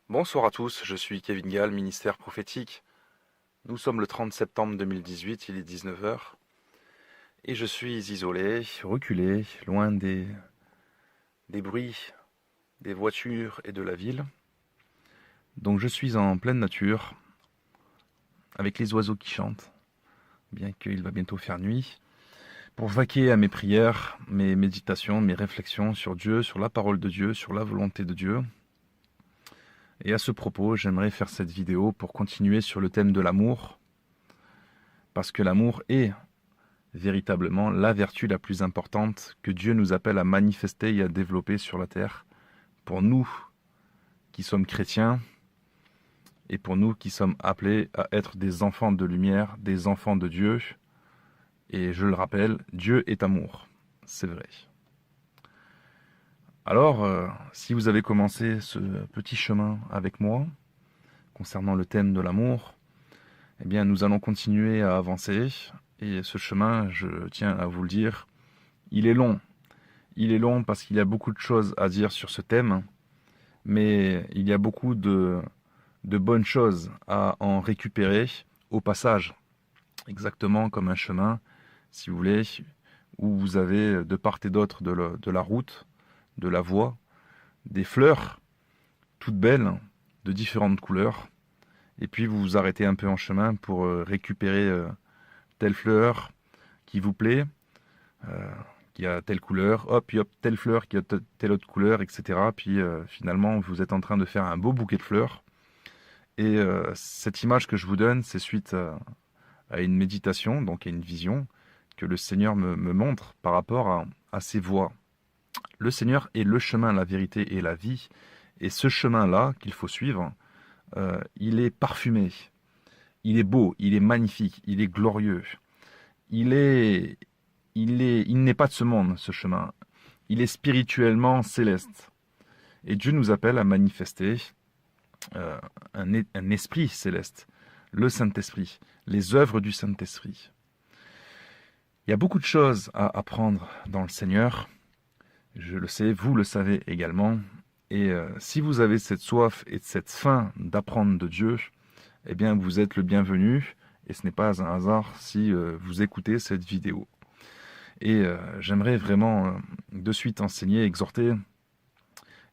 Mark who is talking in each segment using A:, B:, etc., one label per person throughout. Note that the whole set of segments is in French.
A: Bonsoir à tous, je suis Kevin Gall, ministère prophétique. Nous sommes le 30 septembre 2018, il est 19 heures, et je suis isolé, reculé, loin des bruits, des voitures et de la ville. Donc je suis en pleine nature, avec les oiseaux qui chantent, bien qu'il va bientôt faire nuit, pour vaquer à mes prières, mes méditations, mes réflexions sur Dieu, sur la parole de Dieu, sur la volonté de Dieu. Et à ce propos, j'aimerais faire cette vidéo pour continuer sur le thème de l'amour, parce que l'amour est véritablement la vertu la plus importante que Dieu nous appelle à manifester et à développer sur la terre, pour nous qui sommes chrétiens et pour nous qui sommes appelés à être des enfants de lumière, des enfants de Dieu. Et je le rappelle, Dieu est amour, c'est vrai. Alors, si vous avez commencé ce petit chemin avec moi concernant le thème de l'amour, eh bien nous allons continuer à avancer. Et ce chemin, je tiens à vous le dire, il est long. Il est long parce qu'il y a beaucoup de choses à dire sur ce thème, mais il y a beaucoup de bonnes choses à en récupérer au passage. Exactement comme un chemin, si vous voulez, où vous avez de part et d'autre de la route, de la voie, des fleurs toutes belles, de différentes couleurs, et puis vous vous arrêtez un peu en chemin pour récupérer telle fleur qui vous plaît, qui a telle couleur, hop, telle fleur qui a telle autre couleur, etc. Puis finalement, vous êtes en train de faire un beau bouquet de fleurs. Et cette image que je vous donne, c'est suite à une méditation, donc à une vision que le Seigneur me montre par rapport à ces voies. Le Seigneur est le chemin, la vérité et la vie. Et ce chemin-là qu'il faut suivre, il est parfumé, il est beau, il est magnifique, il est glorieux. Il n'est pas de ce monde, ce chemin. Il est spirituellement céleste. Et Dieu nous appelle à manifester un esprit céleste, le Saint-Esprit, les œuvres du Saint-Esprit. Il y a beaucoup de choses à apprendre dans le Seigneur. Je le sais, vous le savez également. Et si vous avez cette soif et cette faim d'apprendre de Dieu, eh bien vous êtes le bienvenu. Et ce n'est pas un hasard si vous écoutez cette vidéo. Et j'aimerais vraiment de suite enseigner, exhorter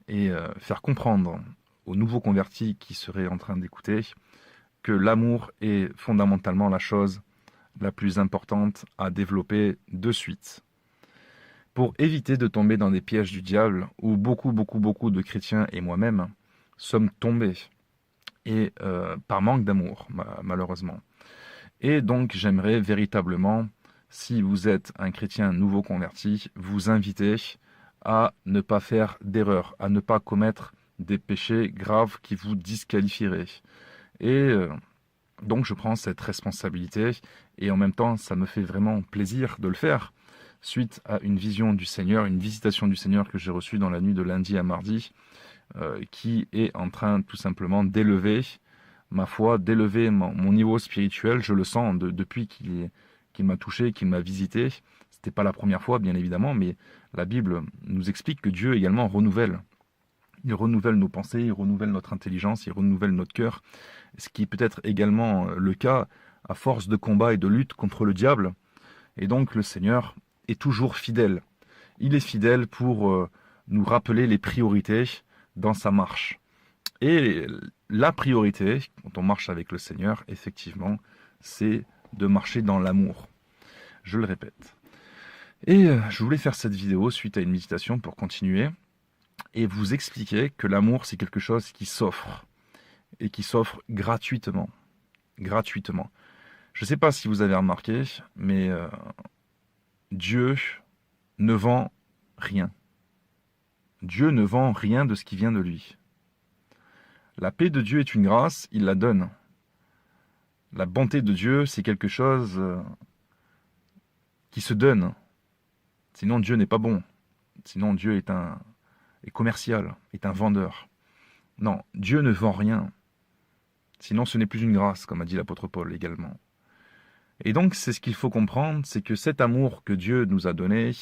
A: et faire comprendre aux nouveaux convertis qui seraient en train d'écouter que l'amour est fondamentalement la chose la plus importante à développer de suite. Pour éviter de tomber dans des pièges du diable où beaucoup de chrétiens et moi-même sommes tombés, et par manque d'amour, malheureusement. Et donc j'aimerais véritablement, si vous êtes un chrétien nouveau converti, vous inviter à ne pas faire d'erreur, à ne pas commettre des péchés graves qui vous disqualifieraient. Et donc je prends cette responsabilité et en même temps ça me fait vraiment plaisir de le faire suite à une vision du Seigneur, une visitation du Seigneur que j'ai reçue dans la nuit de lundi à mardi, qui est en train tout simplement d'élever ma foi, d'élever mon niveau spirituel. Je le sens depuis qu'il m'a touché, qu'il m'a visité. C'était pas la première fois, bien évidemment, mais la Bible nous explique que Dieu également renouvelle. Il renouvelle nos pensées, il renouvelle notre intelligence, il renouvelle notre cœur. Ce qui peut être également le cas à force de combat et de lutte contre le diable. Et donc le Seigneur est toujours fidèle. Il est fidèle pour nous rappeler les priorités dans sa marche. Et la priorité, quand on marche avec le Seigneur, effectivement, c'est de marcher dans l'amour. Je le répète. Et je voulais faire cette vidéo suite à une méditation pour continuer et vous expliquer que l'amour, c'est quelque chose qui s'offre et qui s'offre gratuitement. Gratuitement. Je ne sais pas si vous avez remarqué, mais Dieu ne vend rien. Dieu ne vend rien de ce qui vient de lui. La paix de Dieu est une grâce, il la donne. La bonté de Dieu, c'est quelque chose qui se donne. Sinon, Dieu n'est pas bon. Sinon, Dieu est commercial, est un vendeur. Non, Dieu ne vend rien. Sinon, ce n'est plus une grâce, comme a dit l'apôtre Paul également. Et donc, c'est ce qu'il faut comprendre, c'est que cet amour que Dieu nous a donné,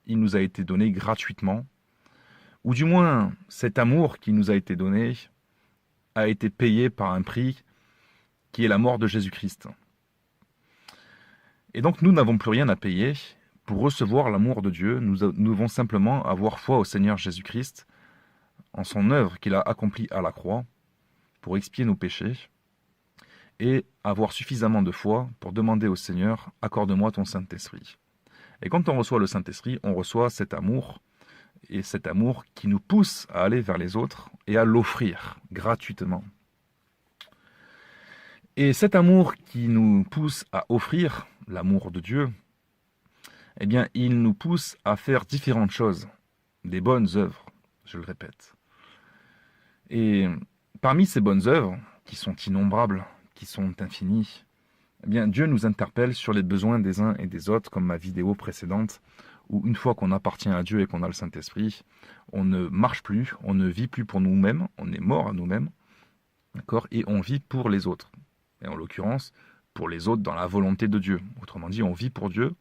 A: il nous a été donné gratuitement. Ou du moins, cet amour qui nous a été donné, a été payé par un prix qui est la mort de Jésus-Christ. Et donc nous n'avons plus rien à payer pour recevoir l'amour de Dieu. Nous devons simplement avoir foi au Seigneur Jésus-Christ, en son œuvre qu'il a accomplie à la croix pour expier nos péchés, et avoir suffisamment de foi pour demander au Seigneur « Accorde-moi ton Saint-Esprit ». Et quand on reçoit le Saint-Esprit, on reçoit cet amour, et cet amour qui nous pousse à aller vers les autres et à l'offrir gratuitement. Et cet amour qui nous pousse à offrir l'amour de Dieu, eh bien, il nous pousse à faire différentes choses, des bonnes œuvres, je le répète. Et parmi ces bonnes œuvres, qui sont innombrables, qui sont infinies, eh bien, Dieu nous interpelle sur les besoins des uns et des autres, comme ma vidéo précédente, où une fois qu'on appartient à Dieu et qu'on a le Saint-Esprit, on ne marche plus, on ne vit plus pour nous-mêmes, on est mort à nous-mêmes, d'accord, et on vit pour les autres. Et en l'occurrence, pour les autres dans la volonté de Dieu. Autrement dit, on vit pour Dieu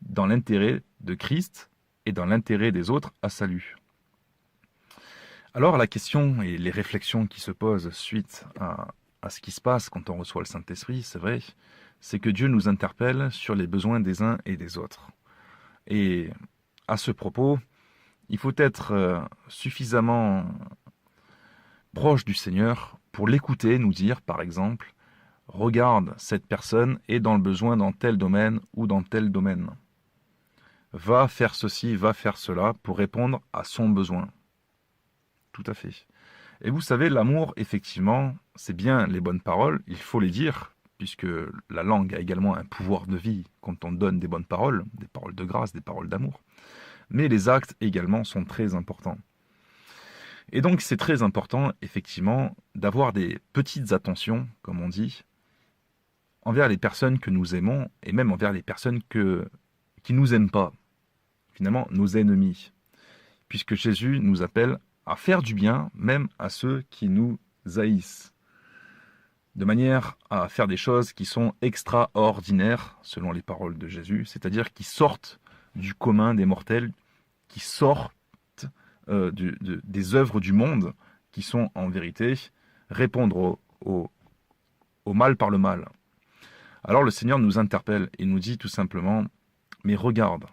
A: dans l'intérêt de Christ et dans l'intérêt des autres à salut. Alors la question et les réflexions qui se posent suite à ce qui se passe quand on reçoit le Saint-Esprit, c'est vrai, c'est que Dieu nous interpelle sur les besoins des uns et des autres. Et à ce propos, il faut être suffisamment proche du Seigneur pour l'écouter nous dire, par exemple, « Regarde, cette personne est dans le besoin dans tel domaine ou dans tel domaine. Va faire ceci, va faire cela pour répondre à son besoin. » Tout à fait. Et vous savez, l'amour, effectivement, c'est bien les bonnes paroles, il faut les dire, puisque la langue a également un pouvoir de vie quand on donne des bonnes paroles, des paroles de grâce, des paroles d'amour. Mais les actes également sont très importants. Et donc c'est très important, effectivement, d'avoir des petites attentions, comme on dit, envers les personnes que nous aimons, et même envers les personnes qui nous aiment pas, finalement nos ennemis. Puisque Jésus nous appelle à faire du bien, même à ceux qui nous haïssent, de manière à faire des choses qui sont extraordinaires, selon les paroles de Jésus, c'est-à-dire qui sortent du commun des mortels, qui sortent des œuvres du monde, qui sont en vérité répondre au mal par le mal. Alors le Seigneur nous interpelle et nous dit tout simplement « Mais regarde,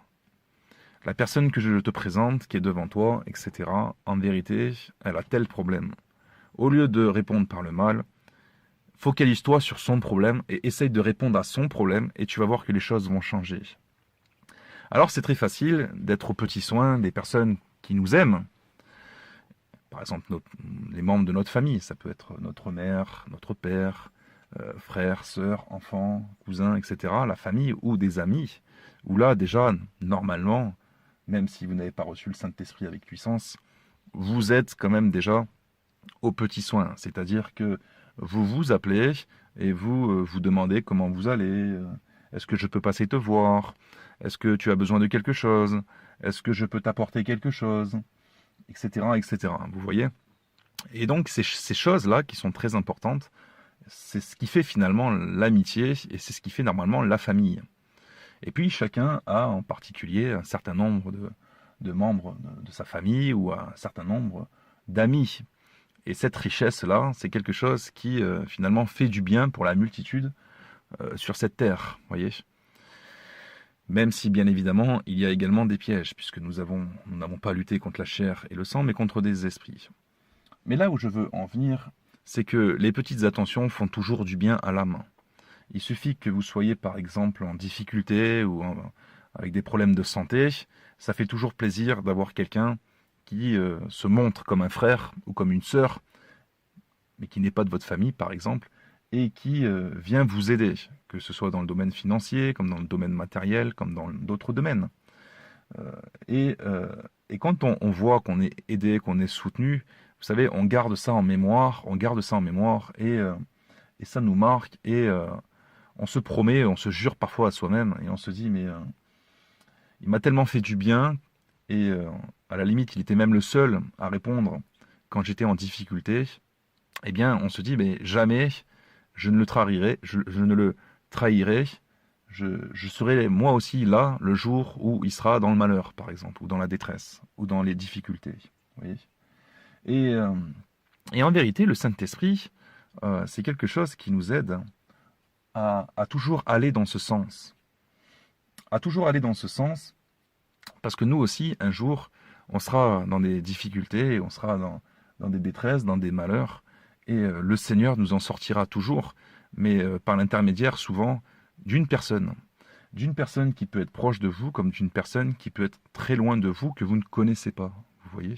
A: la personne que je te présente, qui est devant toi, etc., en vérité, elle a tel problème. Au lieu de répondre par le mal, focalise-toi sur son problème et essaye de répondre à son problème et tu vas voir que les choses vont changer. » Alors c'est très facile d'être aux petits soins des personnes qui nous aiment. Par exemple, les membres de notre famille, ça peut être notre mère, notre père, frères, sœurs, enfants, cousins, etc. La famille ou des amis, où là déjà, normalement, même si vous n'avez pas reçu le Saint-Esprit avec puissance, vous êtes quand même déjà aux petits soins. C'est-à-dire que vous vous appelez et vous vous demandez comment vous allez, est-ce que je peux passer te voir, est-ce que tu as besoin de quelque chose, est-ce que je peux t'apporter quelque chose, etc., etc. Vous voyez ? Et donc ces choses-là qui sont très importantes, c'est ce qui fait finalement l'amitié et c'est ce qui fait normalement la famille. Et puis chacun a en particulier un certain nombre de membres de sa famille ou un certain nombre d'amis. Et cette richesse-là, c'est quelque chose qui finalement fait du bien pour la multitude sur cette terre, voyez. Même si bien évidemment il y a également des pièges, puisque nous n'avons pas lutté contre la chair et le sang, mais contre des esprits. Mais là où je veux en venir, c'est que les petites attentions font toujours du bien à l'âme. Il suffit que vous soyez par exemple en difficulté ou avec des problèmes de santé, ça fait toujours plaisir d'avoir quelqu'un qui se montre comme un frère ou comme une sœur, mais qui n'est pas de votre famille par exemple, et qui vient vous aider, que ce soit dans le domaine financier, comme dans le domaine matériel, comme dans d'autres domaines. Et quand on voit qu'on est aidé, qu'on est soutenu, vous savez, on garde ça en mémoire, et ça nous marque, et on se promet, on se jure parfois à soi-même, et on se dit, mais il m'a tellement fait du bien, et à la limite, il était même le seul à répondre quand j'étais en difficulté. Eh bien, on se dit, mais jamais je ne le trahirai, je serai moi aussi là le jour où il sera dans le malheur, par exemple, ou dans la détresse, ou dans les difficultés. Vous voyez ? Et Et en vérité, le Saint-Esprit, c'est quelque chose qui nous aide à toujours aller dans ce sens. À toujours aller dans ce sens, parce que nous aussi, un jour, on sera dans des difficultés, on sera dans des détresses, dans des malheurs, et le Seigneur nous en sortira toujours, mais par l'intermédiaire souvent d'une personne. D'une personne qui peut être proche de vous, comme d'une personne qui peut être très loin de vous, que vous ne connaissez pas, vous voyez.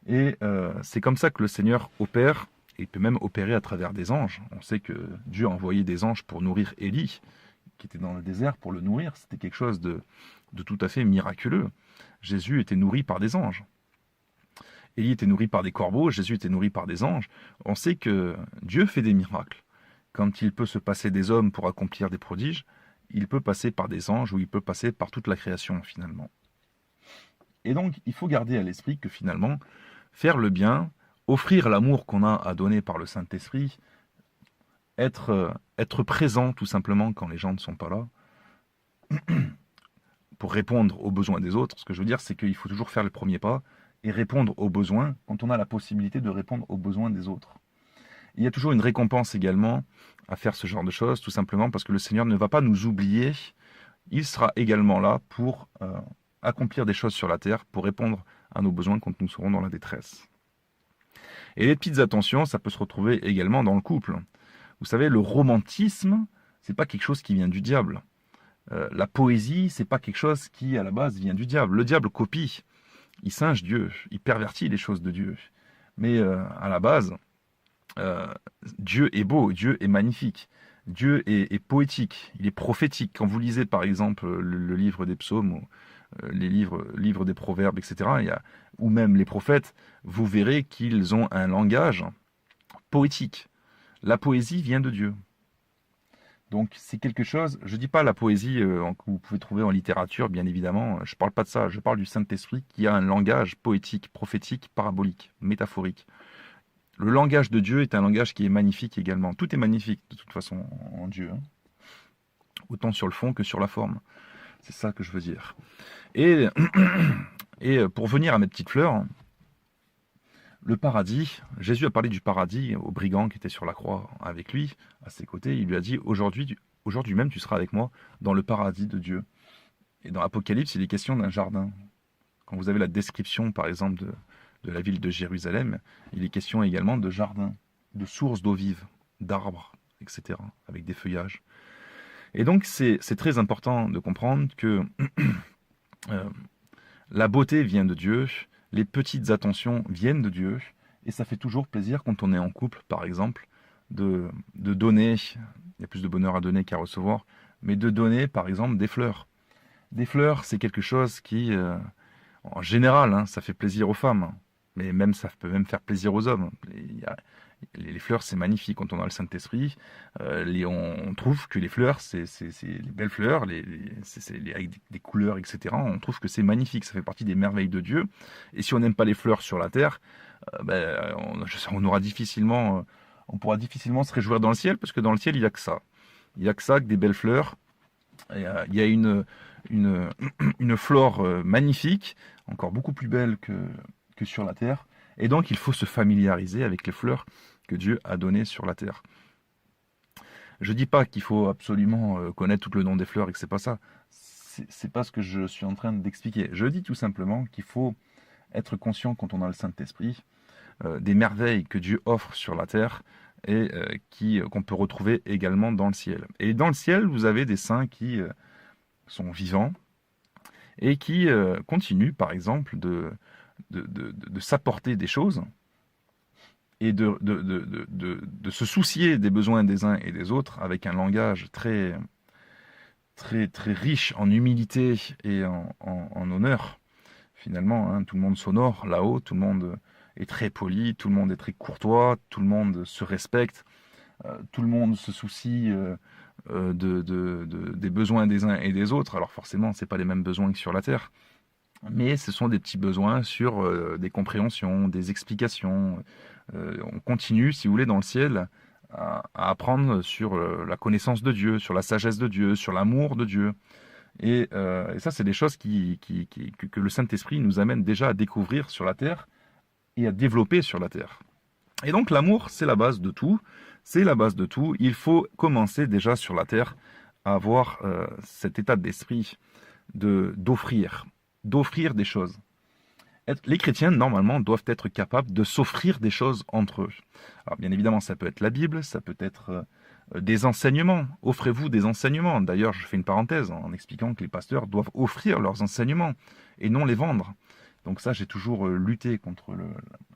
A: Et c'est comme ça que le Seigneur opère, et il peut même opérer à travers des anges. On sait que Dieu a envoyé des anges pour nourrir Élie, qui était dans le désert pour le nourrir. C'était quelque chose de tout à fait miraculeux. Jésus était nourri par des anges. Élie était nourri par des corbeaux, Jésus était nourri par des anges. On sait que Dieu fait des miracles. Quand il peut se passer des hommes pour accomplir des prodiges, il peut passer par des anges ou il peut passer par toute la création finalement. Et donc, il faut garder à l'esprit que finalement, faire le bien, offrir l'amour qu'on a à donner par le Saint-Esprit, être présent tout simplement quand les gens ne sont pas là, pour répondre aux besoins des autres. Ce que je veux dire, c'est qu'il faut toujours faire le premier pas et répondre aux besoins quand on a la possibilité de répondre aux besoins des autres. Il y a toujours une récompense également à faire ce genre de choses, tout simplement parce que le Seigneur ne va pas nous oublier. Il sera également là pour accomplir des choses sur la terre, pour répondre à nos besoins quand nous serons dans la détresse. Et les petites attentions, ça peut se retrouver également dans le couple. Vous savez, le romantisme, c'est pas quelque chose qui vient du diable. La poésie, c'est pas quelque chose qui, à la base, vient du diable. Le diable copie, il singe Dieu, il pervertit les choses de Dieu. Mais à la base, Dieu est beau, Dieu est magnifique, Dieu est poétique, il est prophétique. Quand vous lisez par exemple le livre des psaumes, ou, les livres des proverbes, etc., ou même les prophètes, vous verrez qu'ils ont un langage poétique. La poésie vient de Dieu. Donc c'est quelque chose, je ne dis pas la poésie que vous pouvez trouver en littérature, bien évidemment, je ne parle pas de ça, je parle du Saint-Esprit qui a un langage poétique, prophétique, parabolique, métaphorique. Le langage de Dieu est un langage qui est magnifique également. Tout est magnifique de toute façon en Dieu, hein. Autant sur le fond que sur la forme. C'est ça que je veux dire. Et pour venir à mes petites fleurs, le paradis, Jésus a parlé du paradis au brigand qui était sur la croix avec lui, à ses côtés. Il lui a dit, aujourd'hui même tu seras avec moi dans le paradis de Dieu. Et dans l'Apocalypse, il est question d'un jardin. Quand vous avez la description, par exemple, de la ville de Jérusalem, il est question également de jardins, de sources d'eau vive, d'arbres, etc., avec des feuillages. Et donc, c'est très important de comprendre que la beauté vient de Dieu, les petites attentions viennent de Dieu, et ça fait toujours plaisir quand on est en couple, par exemple, de donner, il y a plus de bonheur à donner qu'à recevoir, mais de donner, par exemple, des fleurs. Des fleurs, c'est quelque chose qui, en général, hein, ça fait plaisir aux femmes, mais même ça peut même faire plaisir aux hommes. Les fleurs, c'est magnifique quand on a le Saint-Esprit. On trouve que les fleurs, c'est les belles fleurs, avec des couleurs, etc. On trouve que c'est magnifique, ça fait partie des merveilles de Dieu. Et si on n'aime pas les fleurs sur la terre, on pourra difficilement se réjouir dans le ciel, parce que dans le ciel, il n'y a que ça. Il n'y a que ça, que des belles fleurs. Il y a une flore magnifique, encore beaucoup plus belle que sur la terre. Et donc, il faut se familiariser avec les fleurs que Dieu a données sur la terre. Je ne dis pas qu'il faut absolument connaître tout le nom des fleurs et que c'est pas ça. C'est pas ce que je suis en train d'expliquer. Je dis tout simplement qu'il faut être conscient quand on a le Saint-Esprit des merveilles que Dieu offre sur la terre et qu'on peut retrouver également dans le ciel. Et dans le ciel, vous avez des saints qui sont vivants et qui continuent, par exemple, de s'apporter des choses et de se soucier des besoins des uns et des autres avec un langage très, très, très riche en humilité et en honneur. Finalement, hein, tout le monde s'honore là-haut, tout le monde est très poli, tout le monde est très courtois, tout le monde se respecte, tout le monde se soucie des besoins des uns et des autres. Alors forcément, ce n'est pas les mêmes besoins que sur la terre, mais ce sont des petits besoins sur des compréhensions, des explications. On continue, si vous voulez, dans le ciel, à apprendre sur la connaissance de Dieu, sur la sagesse de Dieu, sur l'amour de Dieu. Et ça, c'est des choses que le Saint-Esprit nous amène déjà à découvrir sur la terre et à développer sur la terre. Et donc l'amour, c'est la base de tout. C'est la base de tout. Il faut commencer déjà sur la terre à avoir cet état d'esprit d'offrir des choses. Les chrétiens, normalement, doivent être capables de s'offrir des choses entre eux. Alors, bien évidemment, ça peut être la Bible, ça peut être des enseignements. Offrez-vous des enseignements. D'ailleurs, je fais une parenthèse en expliquant que les pasteurs doivent offrir leurs enseignements et non les vendre. Donc ça, j'ai toujours lutté contre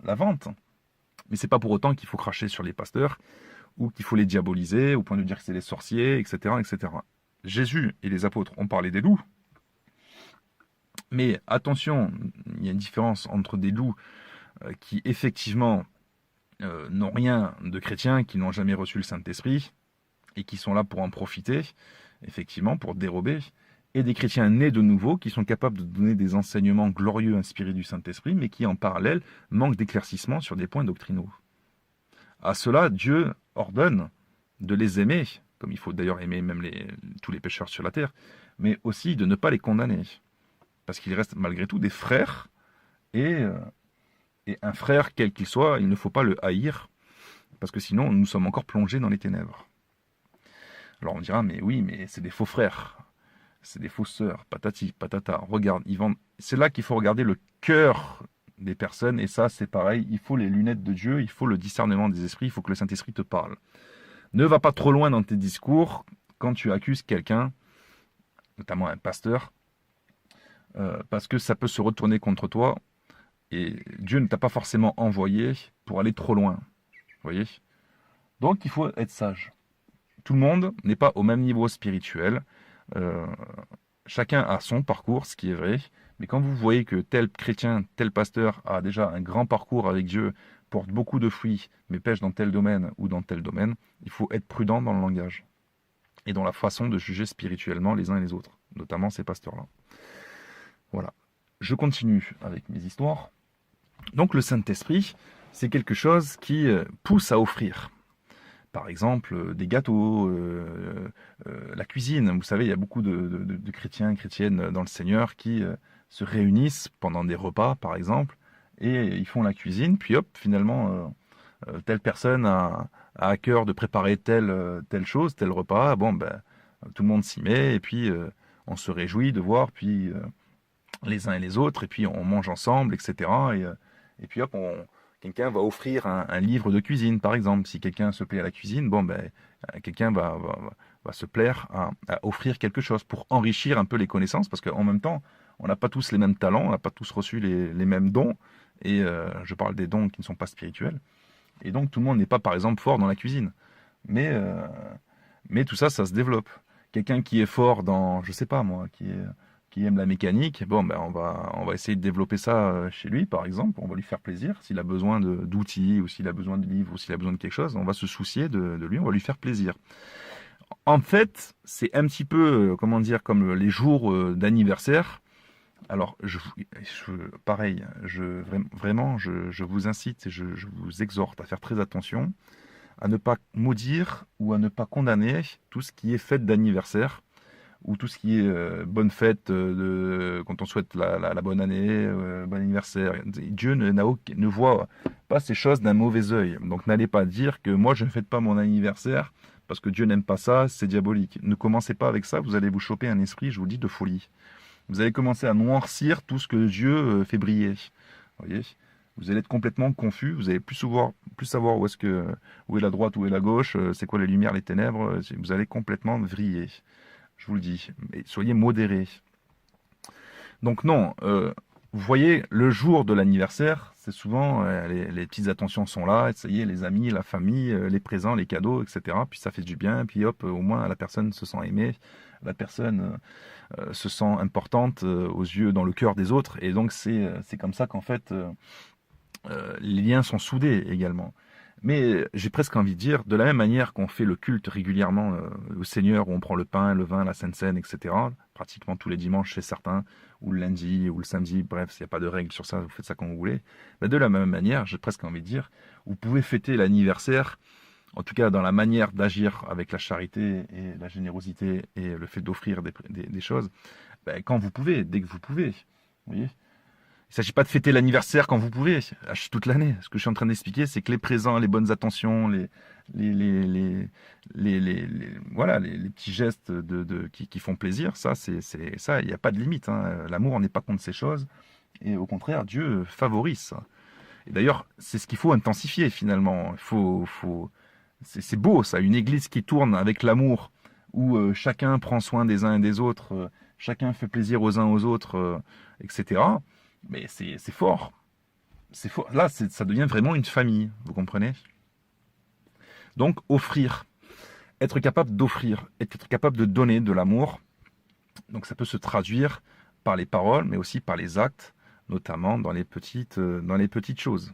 A: la vente. Mais c'est pas pour autant qu'il faut cracher sur les pasteurs ou qu'il faut les diaboliser au point de dire que c'est des sorciers, etc., etc. Jésus et les apôtres ont parlé des loups. Mais attention, il y a une différence entre des loups qui effectivement n'ont rien de chrétien, qui n'ont jamais reçu le Saint-Esprit et qui sont là pour en profiter, effectivement, pour dérober, et des chrétiens nés de nouveau qui sont capables de donner des enseignements glorieux inspirés du Saint-Esprit, mais qui en parallèle manquent d'éclaircissement sur des points doctrinaux. À cela, Dieu ordonne de les aimer, comme il faut d'ailleurs aimer même tous les pécheurs sur la terre, mais aussi de ne pas les condamner. Parce qu'ils restent malgré tout des frères, et un frère, quel qu'il soit, il ne faut pas le haïr, parce que sinon nous sommes encore plongés dans les ténèbres. Alors on dira, mais oui, mais c'est des faux frères, c'est des fausses sœurs, patati, patata, regarde, c'est là qu'il faut regarder le cœur des personnes, et ça c'est pareil, il faut les lunettes de Dieu, il faut le discernement des esprits, il faut que le Saint-Esprit te parle. Ne va pas trop loin dans tes discours quand tu accuses quelqu'un, notamment un pasteur, parce que ça peut se retourner contre toi, et Dieu ne t'a pas forcément envoyé pour aller trop loin. Vous voyez ? Donc il faut être sage. Tout le monde n'est pas au même niveau spirituel. Chacun a son parcours, ce qui est vrai. Mais quand vous voyez que tel chrétien, tel pasteur a déjà un grand parcours avec Dieu, porte beaucoup de fruits, mais pêche dans tel domaine ou dans tel domaine, il faut être prudent dans le langage et dans la façon de juger spirituellement les uns et les autres, notamment ces pasteurs-là. Voilà. Je continue avec mes histoires. Donc le Saint-Esprit, c'est quelque chose qui pousse à offrir. Par exemple, des gâteaux, la cuisine. Vous savez, il y a beaucoup de chrétiens et chrétiennes dans le Seigneur qui se réunissent pendant des repas, par exemple, et ils font la cuisine, puis hop, finalement, telle personne a à cœur de préparer telle chose, tel repas. Bon, ben, tout le monde s'y met, et puis on se réjouit de voir, puis les uns et les autres, et puis on mange ensemble, etc. Et puis hop, quelqu'un va offrir un livre de cuisine, par exemple. Si quelqu'un se plaît à la cuisine, bon, ben, quelqu'un va se plaire à offrir quelque chose pour enrichir un peu les connaissances, parce qu'en même temps, on n'a pas tous les mêmes talents, on n'a pas tous reçu les mêmes dons, et je parle des dons qui ne sont pas spirituels. Et donc tout le monde n'est pas, par exemple, fort dans la cuisine. Mais tout ça, ça se développe. Quelqu'un qui est fort dans, je sais pas moi, qui aime la mécanique, bon, ben on va essayer de développer ça chez lui, par exemple. On va lui faire plaisir. S'il a besoin d'outils, ou s'il a besoin de livres, ou s'il a besoin de quelque chose, on va se soucier de lui, on va lui faire plaisir. En fait, c'est un petit peu, comment dire, comme les jours d'anniversaire. Alors, pareil, vraiment, je vous incite et je vous exhorte à faire très attention, à ne pas maudire ou à ne pas condamner tout ce qui est fête d'anniversaire, ou tout ce qui est bonne fête, quand on souhaite la bonne année, bon anniversaire. Dieu ne voit pas ces choses d'un mauvais œil. Donc n'allez pas dire que moi je ne fête pas mon anniversaire parce que Dieu n'aime pas ça, c'est diabolique. Ne commencez pas avec ça, vous allez vous choper un esprit, je vous dis, de folie. Vous allez commencer à noircir tout ce que Dieu fait briller. Vous voyez ? Vous allez être complètement confus, vous allez plus savoir où est la droite, où est la gauche, c'est quoi les lumières, les ténèbres, vous allez complètement vriller. Je vous le dis, mais soyez modérés. Donc non, vous voyez, le jour de l'anniversaire, c'est souvent, les petites attentions sont là, ça y est, les amis, la famille, les présents, les cadeaux, etc. Puis ça fait du bien, puis hop, au moins la personne se sent aimée, la personne se sent importante aux yeux, dans le cœur des autres, et donc c'est comme ça qu'en fait, les liens sont soudés également. Mais j'ai presque envie de dire, de la même manière qu'on fait le culte régulièrement au Seigneur, où on prend le pain, le vin, la Sainte Seine, etc., pratiquement tous les dimanches chez certains, ou le lundi, ou le samedi, bref, s'il n'y a pas de règle sur ça, vous faites ça quand vous voulez. Ben de la même manière, j'ai presque envie de dire, vous pouvez fêter l'anniversaire, en tout cas dans la manière d'agir avec la charité et la générosité et le fait d'offrir des choses, ben quand vous pouvez, dès que vous pouvez. Vous voyez ? Il ne s'agit pas de fêter l'anniversaire quand vous pouvez, toute l'année. Ce que je suis en train d'expliquer, c'est que les présents, les bonnes attentions, les, les, les, voilà, les petits gestes qui font plaisir, ça, c'est ça, il n'y a pas de limite, hein. L'amour, on n'est pas contre ces choses. Et au contraire, Dieu favorise ça. Et d'ailleurs, c'est ce qu'il faut intensifier finalement. C'est beau ça, une église qui tourne avec l'amour, où chacun prend soin des uns et des autres, chacun fait plaisir aux uns aux autres, etc. Mais c'est fort. C'est fort. Là, ça devient vraiment une famille, vous comprenez? Donc, offrir. Être capable d'offrir, être capable de donner de l'amour. Donc, ça peut se traduire par les paroles, mais aussi par les actes, notamment dans les petites choses.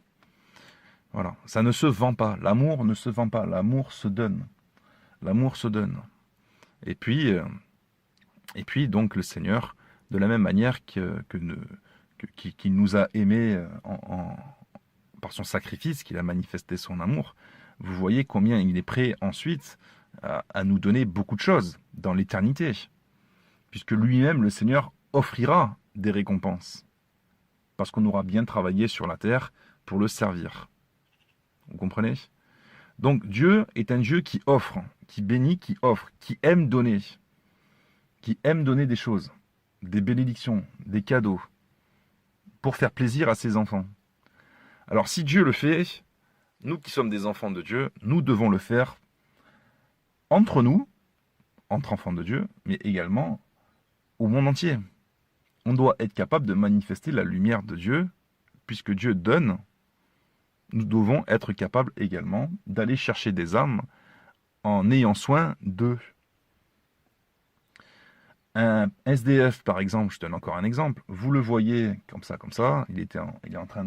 A: Voilà. Ça ne se vend pas. L'amour ne se vend pas. L'amour se donne. L'amour se donne. Et puis donc, le Seigneur, de la même manière qui nous a aimés par son sacrifice, qu'il a manifesté son amour, vous voyez combien il est prêt ensuite à nous donner beaucoup de choses dans l'éternité. Puisque lui-même, le Seigneur, offrira des récompenses. Parce qu'on aura bien travaillé sur la terre pour le servir. Vous comprenez? Donc Dieu est un Dieu qui offre, qui bénit, qui offre, qui aime donner des choses, des bénédictions, des cadeaux, pour faire plaisir à ses enfants. Alors si Dieu le fait, nous qui sommes des enfants de Dieu, nous devons le faire entre nous, entre enfants de Dieu, mais également au monde entier. On doit être capable de manifester la lumière de Dieu, puisque Dieu donne. Nous devons être capables également d'aller chercher des âmes en ayant soin d'eux. Un SDF, par exemple, je donne encore un exemple, vous le voyez comme ça, il est en train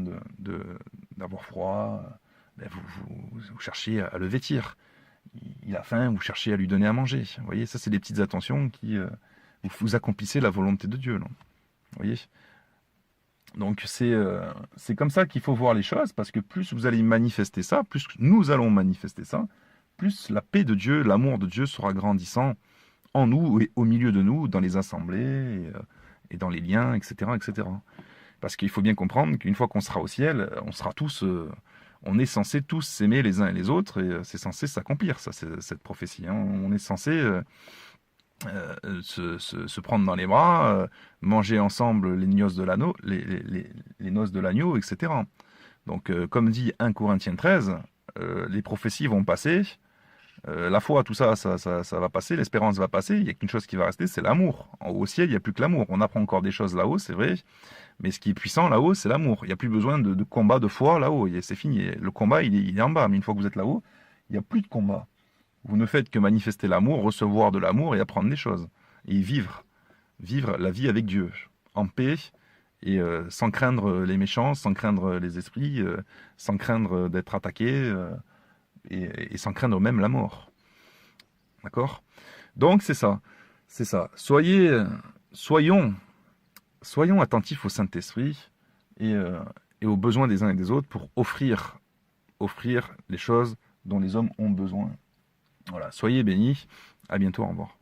A: d'avoir froid, ben vous cherchez à le vêtir. Il a faim, vous cherchez à lui donner à manger. Vous voyez, ça c'est des petites attentions qui vous accomplissez la volonté de Dieu. Non, vous voyez. Donc c'est comme ça qu'il faut voir les choses, parce que plus vous allez manifester ça, plus nous allons manifester ça, plus la paix de Dieu, l'amour de Dieu sera grandissant en nous et au milieu de nous, dans les assemblées et dans les liens, etc., etc. Parce qu'il faut bien comprendre qu'une fois qu'on sera au ciel, on sera tous, on est censé tous s'aimer les uns et les autres, et c'est censé s'accomplir, ça, cette prophétie. Hein. On est censé se prendre dans les bras, manger ensemble les noces de l'agneau, les noces de l'agneau, etc. Donc, comme dit 1 Corinthiens 13, les prophéties vont passer, la foi, tout ça, ça va passer, l'espérance va passer, il n'y a qu'une chose qui va rester, c'est l'amour. Au ciel, il n'y a plus que l'amour. On apprend encore des choses là-haut, c'est vrai, mais ce qui est puissant là-haut, c'est l'amour. Il n'y a plus besoin de combat de foi là-haut, c'est fini. Le combat, il est en bas, mais une fois que vous êtes là-haut, il n'y a plus de combat. Vous ne faites que manifester l'amour, recevoir de l'amour et apprendre des choses. Et vivre la vie avec Dieu, en paix, et sans craindre les méchants, sans craindre les esprits, sans craindre d'être attaqué, et sans craindre même la mort. D'accord? Donc c'est ça. Soyons attentifs au Saint-Esprit et aux besoins des uns et des autres pour offrir les choses dont les hommes ont besoin. Voilà, soyez bénis, à bientôt, au revoir.